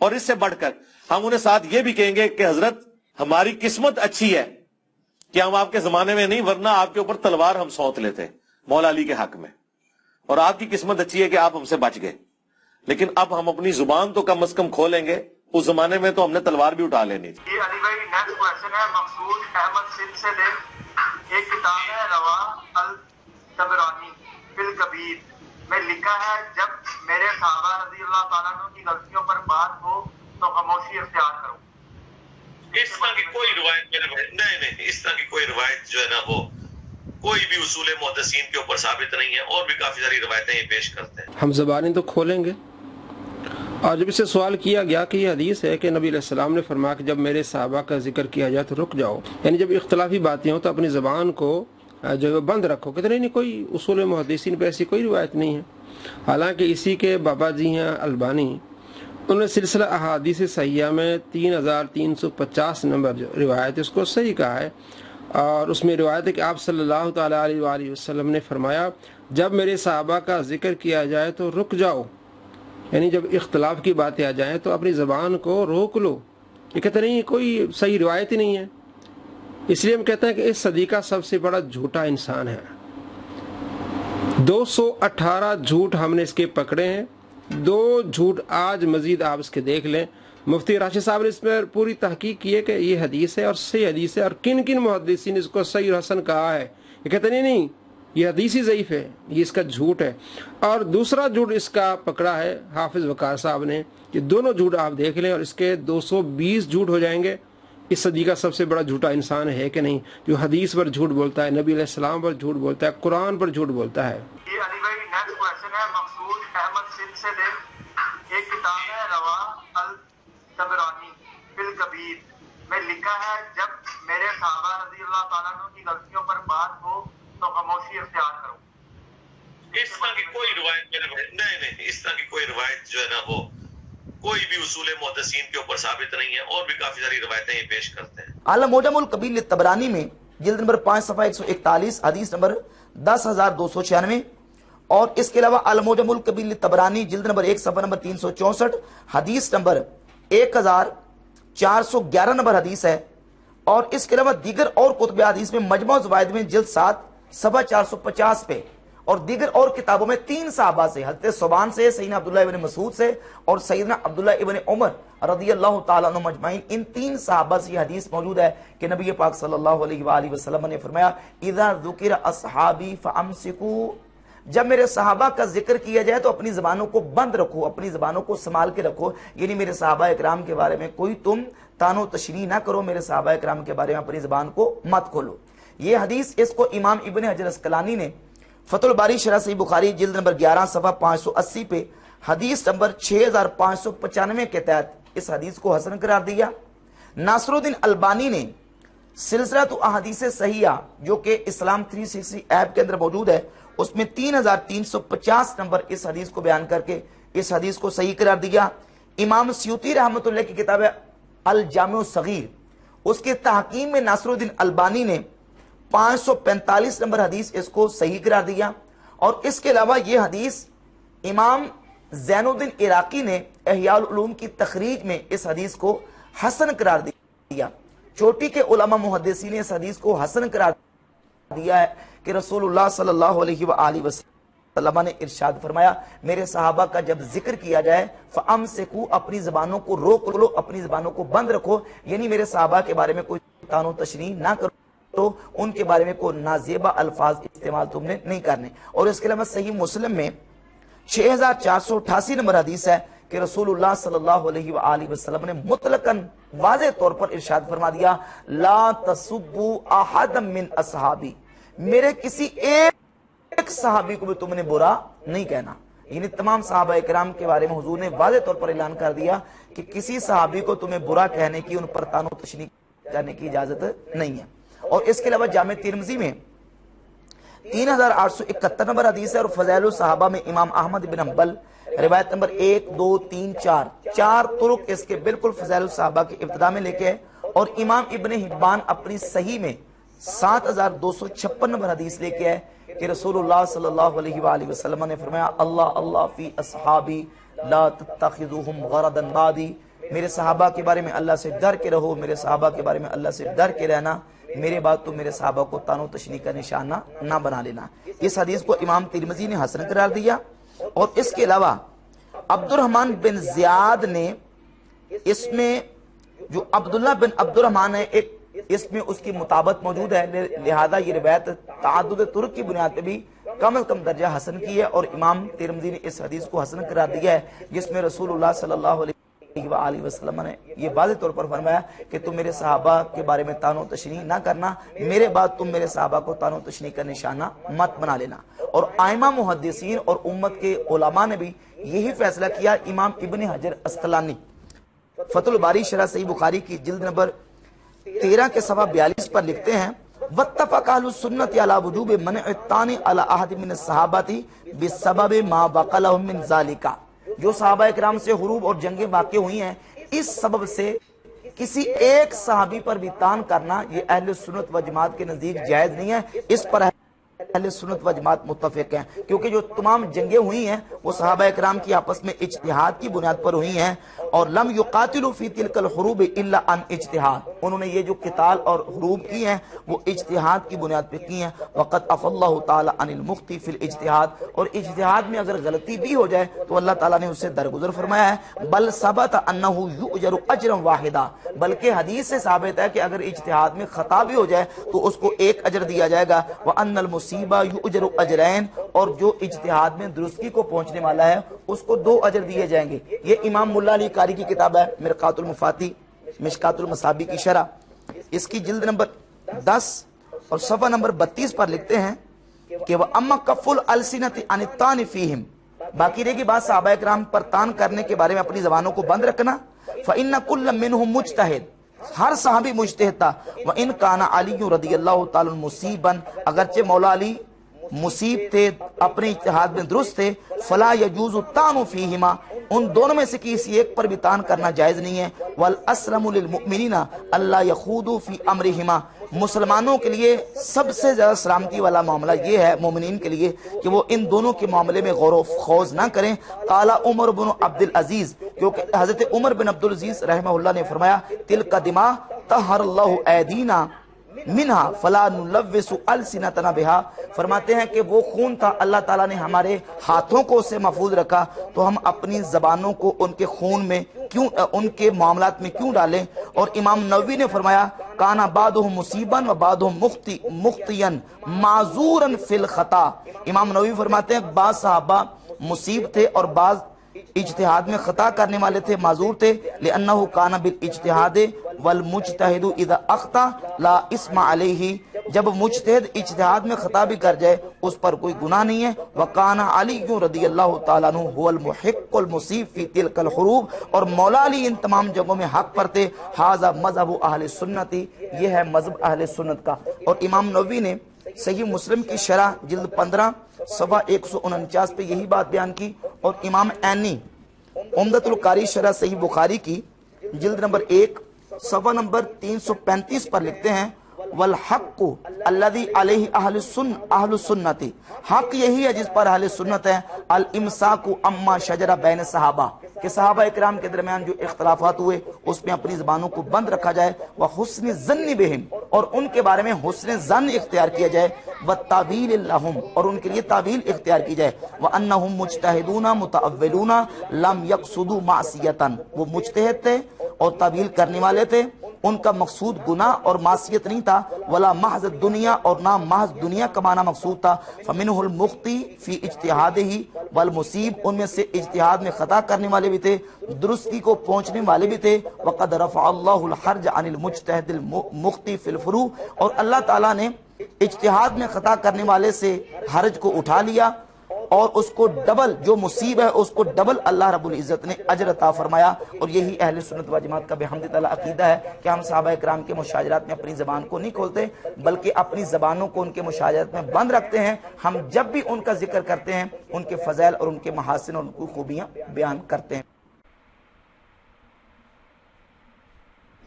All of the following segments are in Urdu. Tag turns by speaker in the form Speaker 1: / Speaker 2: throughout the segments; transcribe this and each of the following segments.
Speaker 1: اور اس سے بڑھ کر ہم انہیں ساتھ یہ بھی کہیں گے کہ حضرت ہماری قسمت اچھی ہے کہ ہم آپ کے زمانے میں نہیں، ورنہ آپ کے اوپر تلوار ہم سونت لیتے مولا علی کے حق میں، اور آپ کی قسمت اچھی ہے کہ آپ ہم سے بچ گئے، لیکن اب ہم اپنی زبان تو کم از کم کھولیں گے، اس زمانے میں تو ہم نے تلوار بھی اٹھا لینی تھی۔
Speaker 2: یہ علی بھائی نیکسٹ کوشچن ہے مقصود احمد سندھ سے دے۔ ایک کتاب ہے روا الطبرانی فی الکبیر میں لکھا ہے جب میرے صحابہ رضی اللہ تعالیٰ عنہ کی غلطیوں پر بات ہو تو خاموشی اختیار کرو۔
Speaker 1: اس طرح کی کوئی روایت نہیں، اس طرح کی کوئی روایت جو ہے نا وہ کوئی بھی اصول محدثین کے اوپر ثابت نہیں ہے، اور بھی کافی ساری روایتیں یہ پیش کرتے ہیں۔
Speaker 3: ہم زبانیں تو کھولیں گے۔ اور جب اس سے سوال کیا گیا کہ یہ حدیث ہے کہ نبی علیہ السلام نے فرمایا کہ جب میرے صحابہ کا ذکر کیا جائے تو رک جاؤ، یعنی جب اختلافی باتیں ہوں تو اپنی زبان کو جو ہے بند رکھو، کہتے نہیں کوئی اصول محدثین پہ ایسی کوئی روایت نہیں ہے۔ حالانکہ اسی کے بابا جی ہیں البانی، انہوں نے سلسلہ احادیث صحیحہ میں 3350 نمبر جو روایت اس کو صحیح کہا ہے، اور اس میں روایت ہے کہ آپ صلی اللہ تعالیٰ علیہ وآلہ وسلم نے فرمایا جب میرے صحابہ کا ذکر کیا جائے تو رک جاؤ، یعنی جب اختلاف کی باتیں آ جائیں تو اپنی زبان کو روک لو۔ یہ کہتے نہیں کوئی صحیح روایت ہی نہیں ہے، اس لیے ہم کہتے ہیں کہ اس صدی کا سب سے بڑا جھوٹا انسان ہے۔ 218 جھوٹ ہم نے اس کے پکڑے ہیں، 2 جھوٹ آج مزید آپ اس کے دیکھ لیں۔ مفتی راشد صاحب نے اس پر پوری تحقیق کی ہے کہ یہ حدیث ہے اور صحیح حدیث ہے، اور کن کن محدثین نے اس کو صحیح اور حسن کہا ہے۔ یہ کہتے نہیں یہ حدیث ہی ضعیف ہے، یہ اس کا جھوٹ ہے۔ اور دوسرا جھوٹ اس کا پکڑا ہے حافظ وقار صاحب نے، یہ دونوں جھوٹ آپ دیکھ لیں اور اس کے 220 جھوٹ ہو جائیں گے۔ اس صدی کا سب سے بڑا جھوٹا انسان ہے کہ نہیں، جو حدیث پر جھوٹ بولتا ہے، نبی علیہ السلام پر جھوٹ بولتا ہے، قرآن پر جھوٹ بولتا ہے۔
Speaker 2: یہ علی بھائی نیکسٹ کوشچن ہے مقصود احمد سندھ سے دے۔ ایک کتاب ہے روا الطبرانی فی الکبیر میں لکھا ہے جب میرے صحابہ رضی اللہ تعالیٰ عنہ کی غلطیوں پر بات ہو تو خاموشی اختیار کرو۔
Speaker 1: اس طرح کی کوئی روایت نہیں، اس طرح کی کوئی روایت جو ہے نا وہ کوئی بھی اصول محدثین کے اوپر ثابت نہیں ہے، اور بھی کافی ساری روایتیں یہ پیش کرتے ہیں۔
Speaker 4: اعلی معجم الکبیر للطبرانی میں جلد نمبر 5 صفحہ 141 حدیث نمبر 10296، اور اس کے علاوہ المعجم الکبیر للطبرانی جلد نمبر 1 صفحہ نمبر 364 حدیث نمبر 1411 نمبر حدیث ہے، اور اس کے علاوہ دیگر اور کتب حدیث میں مجموع الزوائد میں جلد 7 صفحہ 450 پہ، اور دیگر اور کتابوں میں 3 صحابہ سے، حضرت ثوبان سے، سیدنا عبداللہ ابن مسعود سے، اور سیدنا عبداللہ ابن عمر رضی اللہ تعالیٰ عنہ مجمعین، ان 3 صحابہ سے یہ حدیث موجود ہے کہ نبی پاک صلی اللہ علیہ وآلہ وسلم نے فرمایا اذا ذکر اصحابی فامسکوا، جب میرے صحابہ کا ذکر کیا جائے تو اپنی زبانوں کو بند رکھو، اپنی زبانوں کو سنبھال کے رکھو، یعنی میرے صحابہ اکرام کے بارے میں کوئی تم تان و تشریح نہ کرو، میرے صحابہ اکرام کے بارے میں اپنی زبان کو مت کھولو۔ یہ حدیث اس کو امام ابن حجر اسقلانی نے فتح الباری شرح صحیح بخاری جلد نمبر 11 صفحہ 580 پہ حدیث نمبر 6595 کے تحت اس حدیث کو حسن قرار دیا۔ ناصر الدین البانی نے سلسلہ احادیث صحیحہ جو کہ اسلام 360 ایپ کے اندر موجود ہے، اس میں 3350 نمبر اس حدیث کو بیان کر کے اس حدیث کو صحیح قرار دیا۔ امام سیوطی رحمۃ اللہ کی کتاب ہے الجامع الصغیر، اس کے تحقیم میں ناصر الدین البانی نے 545 نمبر حدیث اس کو صحیح قرار دیا، اور اس کے علاوہ یہ حدیث امام زین الدین عراقی نے احیاء العلوم کی تخریج میں اس حدیث کو حسن قرار دیا۔ چوٹی کے علماء محدثین نے اس حدیث کو حسن قرار دیا ہے کہ رسول اللہ صلی اللہ علیہ وآلہ وسلم نے ارشاد فرمایا میرے صحابہ کا جب ذکر کیا جائے فَأَمْسِكُوا، اپنی زبانوں کو روک لو، اپنی زبانوں کو بند رکھو، یعنی میرے صحابہ کے بارے میں کوئی تان و تشریح نہ کرو، تو ان کے بارے میں کوئی نازیبہ الفاظ استعمال تم نے نہیں کرنے۔ اور اس کے علاوہ صحیح مسلم میں 6488 نمبر حدیث ہے کہ رسول اللہ صلی اللہ علیہ وآلہ وسلم نے مطلقاً واضح طور پر ارشاد فرما دیا لا تسبوا احدا من اصحابی، میرے کسی ایک صحابی کو بھی تم نے برا نہیں کہنا، یعنی تمام صحابہ اکرام کے بارے میں حضور نے واضح طور پر اعلان کر دیا کہ کسی صحابی کو تمہیں برا کہنے کی، ان پر طعن و تشنیع کرنے کی اجازت نہیں ہے۔ اور اس کے علاوہ جامع ترمذی میں 3871 نمبر حدیث ہے، اور فضائل الصحابہ میں امام احمد بن حنبل روایت نمبر 1 2 3 4 4 طرق اس کے بالکل فضائل الصحابہ کے ابتدا میں لے کے ہے، اور امام ابن حبان اپنی صحیح میں 7256 نمبر حدیث لے کے ہے کہ رسول اللہ صلی اللہ علیہ وآلہ وسلم نے فرمایا اللہ اللہ فی اصحابی لا تتخذوہم غرضا بعدی، میرے صحابہ کے بارے میں اللہ سے ڈر کے رہو، میرے صحابہ کے بارے میں اللہ سے ڈر کے رہنا، میرے بعد تو میرے صحابہ کو طعن و تشنیع کا نشانہ نہ بنا لینا۔ اس حدیث کو امام ترمذی نے حسن قرار دیا، اور اس کے علاوہ عبد الرحمن بن زیاد نے اس میں جو عبداللہ بن عبد الرحمن ہے ایک اس میں اس کی مطابقت موجود ہے، لہذا یہ روایت تعدد طرق کی بنیاد پہ بھی کم از کم درجہ حسن کی ہے، اور امام ترمذی نے اس حدیث کو حسن قرار دیا ہے، جس میں رسول اللہ صلی اللہ علیہ وسلم نے یہ واضح طور پر فرمایا کہ تم میرے صحابہ کے بارے میں طعن و تشنیع نہ کرنا، میرے بعد تم میرے صحابہ کو طعن و تشنیع کا نشانہ مت بنا لینا۔ اور ائمہ محدثین اور امت کے علماء نے بھی یہی فیصلہ کیا۔ امام ابن حجر عسقلانی فتح الباری شرح صحیح بخاری کی جلد نمبر 13 کے صفحہ 42 پر لکھتے ہیں واتفق اہل السنت علی وجوب منع الطعن علی احد من الصحابہ بسبب ما وقع لهم من ذلك، جو صحابہ کرام سے حروب اور جنگیں واقع ہوئی ہیں اس سبب سے کسی ایک صحابی پر بھی طعن کرنا یہ اہل سنت و جماعت کے نزدیک جائز نہیں ہے۔ اس پر اہل سنت و جماعت متفق ہیں، کیونکہ جو تمام جنگیں ہوئی ہیں وہ صحابہ کرام کی آپس میں اجتہاد کی بنیاد پر ہوئی ہیں، اور لم یقاتلوا فی تلک الحروب الا عن اجتہاد، انہوں نے یہ جو قتال اور حروب کی ہیں وہ اجتہاد کی بنیاد پر کی ہیں۔ وقد عفا اللہ تعالی عن المخطئ فی الاجتہاد، اور اجتہاد میں اگر غلطی بھی ہو جائے تو اللہ تعالیٰ نے اسے درگزر فرمایا ہے۔ بل ثبت انہ یؤجر اجرا واحدا، بلکہ حدیث سے ثابت ہے کہ اگر اجتہاد میں خطا بھی ہو جائے تو اس کو ایک اجر دیا جائے گا۔ وان المصیبہ یؤجر اجرین، اور جو اجتہاد میں درستگی کو پہنچنے والا ہے اس کو 2 اجر دیے جائیں گے۔ یہ امام ملا علی قاری کی کتاب ہے مرقات المفاتی مشکات المصابیح کی شرح، اس کی جلد نمبر 10 اور صفحہ نمبر 32 پر لکھتے ہیں کہ وَأَمَّا كَفُّ الْأَلْسِنَةِ عَنِ الطَّعْنِ فِيهِمْ، باقی رہے گی بات صحابہ کرام پر طعن کرنے کے بارے میں اپنی زبانوں کو بند رکھنا۔ فَإِنَّ كُلًّا مِّنْهُمْ مُجْتَہِدٌ، ہر صحابی مجتہد تھا۔ وَإِنْ كَانَ عَلِيٌّ رضی اللہ تعالی مصیباً، اگرچہ مولا علی مصیب تھے، اپنے اجتہاد میں درست تھے۔ فلا یجوز الطعن فیہما، ان دونوں میں سے کسی ایک پر بھی طعن کرنا جائز نہیں ہے۔ والاسلم للمؤمنین الا یخوضوا فی امرہما، مسلمانوں کے لیے سب سے زیادہ سلامتی والا معاملہ یہ ہے مومنین کے لیے کہ وہ ان دونوں کے معاملے میں غور و خوض نہ کریں۔ قال عمر بن عبد العزیز، کیونکہ حضرت عمر بن عبد العزیز رحمہ اللہ نے فرمایا تلک دماء طہر اللہ ایدینا منہا فلا نلوث السنتنا بہا، فرماتے ہیں کہ وہ خون تھا، اللہ تعالیٰ نے ہمارے ہاتھوں کو اس سے محفوظ رکھا، تو ہم اپنی زبانوں کو ان کے خون میں کیوں، ان کے معاملات میں کیوں ڈالیں۔ اور امام نووی نے فرمایا کانا بعضهم مصیبا و بعضهم مخطئا معذورا فی الخطا، امام نووی فرماتے ہیں بعض صحابہ مصیب تھے اور بعض اجتہاد میں خطا کرنے والے تھے، معذور تھے۔ لأنہ کان بالاجتہاد والمجتہد اذا اخطا لا اسم علیہ، جب مجتہد اجتہاد میں خطا بھی کر جائے اس پر کوئی گناہ نہیں ہے۔ وکان علی رضی اللہ تعالیٰ عنہ هو المحق المصیب فی تلک الحروب، اور مولا علی ان تمام جگہوں میں حق پر تھے۔ ھذا مذہب اہل سنت، یہ ہے مذہب اہل سنت کا۔ اور امام نووی نے صحیح مسلم کی شرح جلد 15 صفحہ 149 پہ یہی بات بیان کی، اور امام عینی عمدۃ القاری شرح صحیح بخاری کی جلد نمبر 1 صفحہ نمبر 335 پر لکھتے ہیں والحق الذی علیہ اہل السنت، حق یہی ہے جس پر اہل سنت ہے۔ الامساک اما شجر بین صحابہ، کہ صحابہ اکرام کے درمیان جو اختلافات ہوئے اس میں اپنی زبانوں کو بند رکھا جائے۔ وحسن الظن بہم، اور ان کے بارے میں حسن ظن اختیار کیا جائے۔ والتاویل لہم، اور ان کے لیے تعویل اختیار کی جائے۔ وانہم مجتہدون متأولون لم یقصدوا معصیتا، وہ مجتہد تھے اور تعویل کرنے والے تھے، ان کا مقصود گناہ اور معصیت نہیں تھا۔ ولا محض دنیا، اور نہ محض دنیا کمانا مقصود تھا۔ فمنہ المخطی فی اجتہادہ والمصیب، ان میں سے اجتہاد میں خطا کرنے والے بھی تھے، درستی کو پہنچنے والے بھی تھے۔ وقد رفع اللہ الحرج عن المجتہد المخطی فی الفروع، اور اللہ تعالیٰ نے اجتہاد میں خطا کرنے والے سے حرج کو اٹھا لیا، اور اس کو ڈبل، جو مصیب ہے اس کو ڈبل اللہ رب العزت نے اجر عطا فرمایا۔ اور یہی اہل سنت و جماعت کا بحمد تعالی عقیدہ ہے کہ ہم صحابہ کرام کے مشاجرات میں اپنی زبان کو نہیں کھولتے، بلکہ اپنی زبانوں کو ان کے مشاجرات میں بند رکھتے ہیں۔ ہم جب بھی ان کا ذکر کرتے ہیں ان کے فضائل اور ان کے محاسن اور ان کی خوبیاں بیان کرتے ہیں۔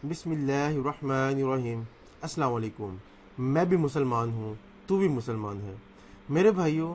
Speaker 5: بسم اللہ الرحمن الرحیم۔ السلام علیکم، میں بھی مسلمان ہوں، تو بھی مسلمان ہے۔ میرے بھائیوں،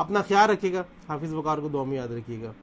Speaker 5: اپنا خیال رکھیے گا. حافظ وقار کو دعا میں یاد رکھیے گا.